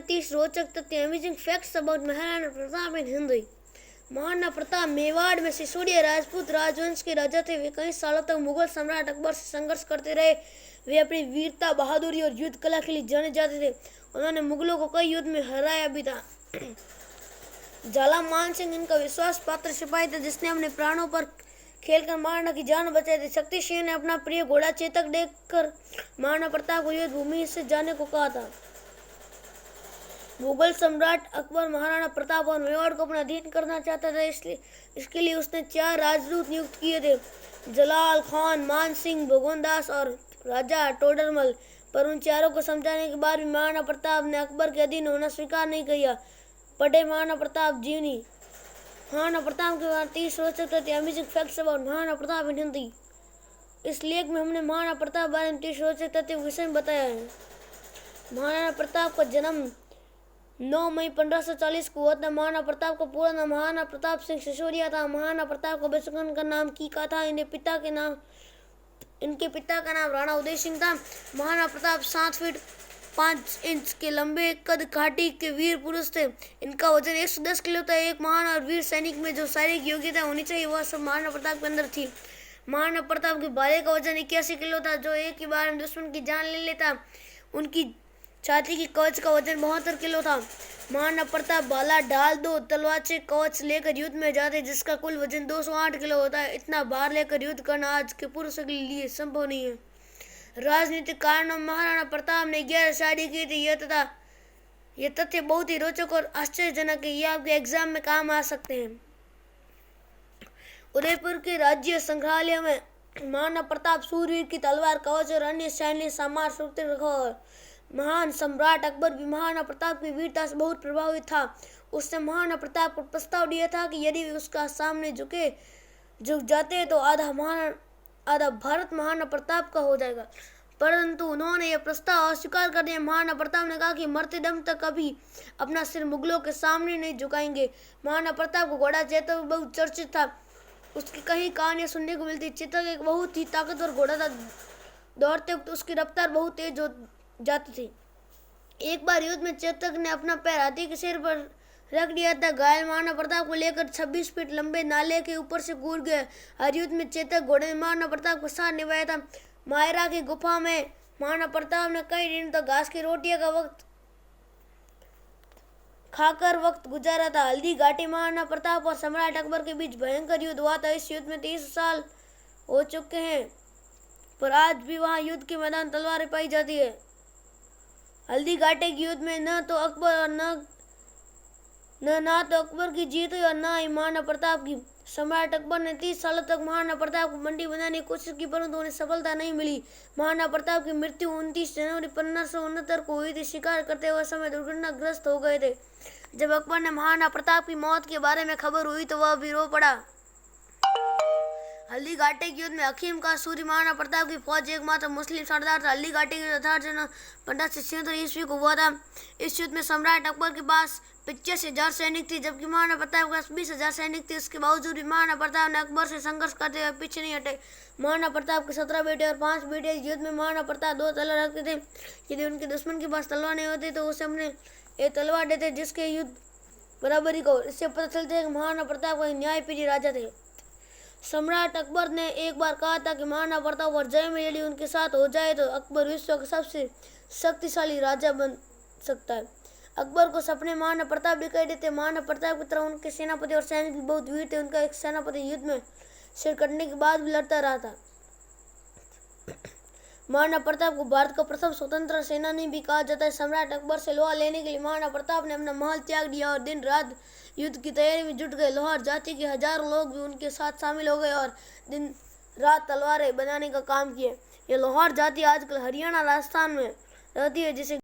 30 रोचक तथ्य amazing facts about Maharana Pratap in Hindi. Maharana Pratap Mewar में सिसोदिया राजपूत राजवंश के राजा थे। वे कई सालों तक मुगल सम्राट अकबर से संघर्ष करते रहे। वे अपनी वीरता, बहादुरी और युद्ध कला के लिए जाने जाते थे। उन्होंने मुगलों को कई युद्ध में हराया भी था। झाला मान सिंह इनका विश्वास पात्र सिपाही था, जिसने अपने प्राणों पर खेलकर महाराणा की जान बचाई थी। शक्ति सिंह ने अपना प्रिय घोड़ा चेतक देखकर महाराणा प्रताप को युद्ध भूमि से जाने को कहा था। मुगल सम्राट अकबर महाराणा प्रताप और मेवाड़ को अपना अधीन करना चाहता था, इसलिए इसके लिए उसने 4 राजदूत नियुक्त किए थे, जलाल खान, मान सिंह, भगवानदास और राजा टोडरमल। पर उन चारों को समझाने के बाद भी महाराणा प्रताप ने अकबर के अधीन होना स्वीकार नहीं किया। पढ़े महाराणा प्रताप जीवनी। महाराणा प्रताप के बारे 30 रोचक तथ्य amazing facts about Maharana Pratap in Hindi. इस लेख में हमने महाराणा प्रताप बारे में 30 रोचक तथ्य विषय में बताया है। महाराणा प्रताप का जन्म 9 मई 1540 को हुआ था। महाराणा प्रताप का पूरा नाम महाराणा प्रताप सिंह सिसोदिया था। महाराणा प्रताप का बचपन का नाम कीका था। इनके पिता का नाम राणा उदय सिंह था। महाराणा प्रताप 7 फीट 5 इंच के लंबे कद काठी के वीर पुरुष थे। इनका वजन 110 किलो था। एक महान और वीर सैनिक में जो शारीरिक योग्यता होनी चाहिए वह सब महाराणा प्रताप के अंदर थी। महाराणा प्रताप के भाले का वजन 81 किलो था, जो एक ही बार में दुश्मन की जान ले लेता। उनकी छाती की कवच का वजन 72 किलो था। महाराणा प्रताप भाला, ढाल, 2 तलवार, कवच लेकर युद्ध में जाते, जिसका कुल वजन 208 किलो होता है। इतना भार लेकर युद्ध करना आज के पुरुषों के लिए संभव नहीं है। राजनीतिक कारणों महाराणा प्रताप ने 11 शादी की थी। यह तथ्य बहुत ही रोचक और आश्चर्यजनक है। ये आपके एग्जाम में काम आ सकते हैं। उदयपुर के राज्य संग्रहालय में महाराणा प्रताप सूरवीर की तलवार, कवच और अन्य सैन्य सामान सुरक्षित रखा है। महान सम्राट अकबर भी महाराणा प्रताप की वीरता से बहुत प्रभावित था। उसने महाराणा प्रताप को प्रस्ताव दिया था कि यदि उसका सामने झुक जाते तो आधा भारत महाराणा प्रताप का हो जाएगा, परंतु उन्होंने यह प्रस्ताव अस्वीकार कर दिया। महाराणा प्रताप ने कहा कि मरते दम तक कभी अपना सिर मुगलों के सामने नहीं झुकाएंगे। महाराणा प्रताप को घोड़ा चेतक बहुत चर्चित था। उसकी कई कहानियां सुनने को मिलती। चेतक एक बहुत ही ताकतवर घोड़ा था। दौड़ते वक्त उसकी रफ्तार बहुत तेज हो जाती थी। एक बार युद्ध में चेतक ने अपना पैर हाथी के सिर पर रख दिया था। घायल महाराणा प्रताप को लेकर 26 फीट लंबे नाले के ऊपर से कूद गए। हर युद्ध में चेतक घोड़े ने महाराणा प्रताप का साथ निभाया था। मायरा की गुफा में महाराणा प्रताप ने कई दिन तक घास की रोटियां का खाकर वक्त गुजारा था। हल्दी घाटी महाराणा प्रताप और सम्राट अकबर के बीच भयंकर युद्ध हुआ था। इस युद्ध में 30 साल हो चुके हैं, पर आज भी वहां युद्ध के मैदान तलवारें पाई जाती है। हल्दी घाटी के युद्ध में न तो अकबर की जीत हुई और न ही महाराणा प्रताप की। सम्राट अकबर ने 30 सालों तक महाराणा प्रताप को बंदी बनाने की कोशिश की, परंतु उन्हें सफलता नहीं मिली। महाराणा प्रताप की मृत्यु 29 जनवरी 1569 को हुई थी। शिकार करते हुए समय दुर्घटनाग्रस्त हो गए थे। जब अकबर ने महाराणा प्रताप की मौत के बारे में खबर हुई तो वह भी रो पड़ा। हल्दी घाटी के युद्ध में हकीम का सूरी महाराणा प्रताप की फौज एकमात्र मुस्लिम सरदार था। हल्दी घाटी के यथार्थ जन्म 1576 ईस्वी को हुआ था। इस युद्ध में सम्राट अकबर के पास 85,000 सैनिक थे, जबकि महाराणा प्रताप के पास 20,000 सैनिक थे। इसके बावजूद भी महाराणा प्रताप ने अकबर से संघर्ष करते हुए पीछे नहीं हटे। महाराणा प्रताप के 17 बेटे और 5 बेटे। युद्ध में महाराणा प्रताप 2 तलवार रखते थे। यदि उनके दुश्मन के पास तलवार नहीं होती तो उसे अपने एक तलवार देते, जिसके युद्ध बराबरी को। इससे पता चलता है कि महाराणा प्रताप एक न्यायप्रिय राजा थे। सम्राट अकबर ने एक बार कहा था कि महाराणा प्रताप और जय में यदि उनके साथ हो जाए तो अकबर विश्व का सबसे शक्तिशाली राजा बन सकता है। अकबर को सपने महाराणा प्रताप दिखाई देते। महाराणा प्रताप की तरह उनके सेनापति और सैनिक भी बहुत वीर थे। उनका एक सेनापति युद्ध में सिर कटने के बाद भी लड़ता रहा था। महाराणा प्रताप को भारत का प्रथम स्वतंत्र सेनानी भी कहा जाता है। सम्राट अकबर से लोहा लेने के लिए महाराणा प्रताप ने अपना महल त्याग दिया और दिन रात युद्ध की तैयारी में जुट गए। लोहार जाति के हजारों लोग भी उनके साथ शामिल हो गए और दिन रात तलवारें बनाने का काम किया। ये लोहार जाति आजकल हरियाणा, राजस्थान में रहती है, जिसे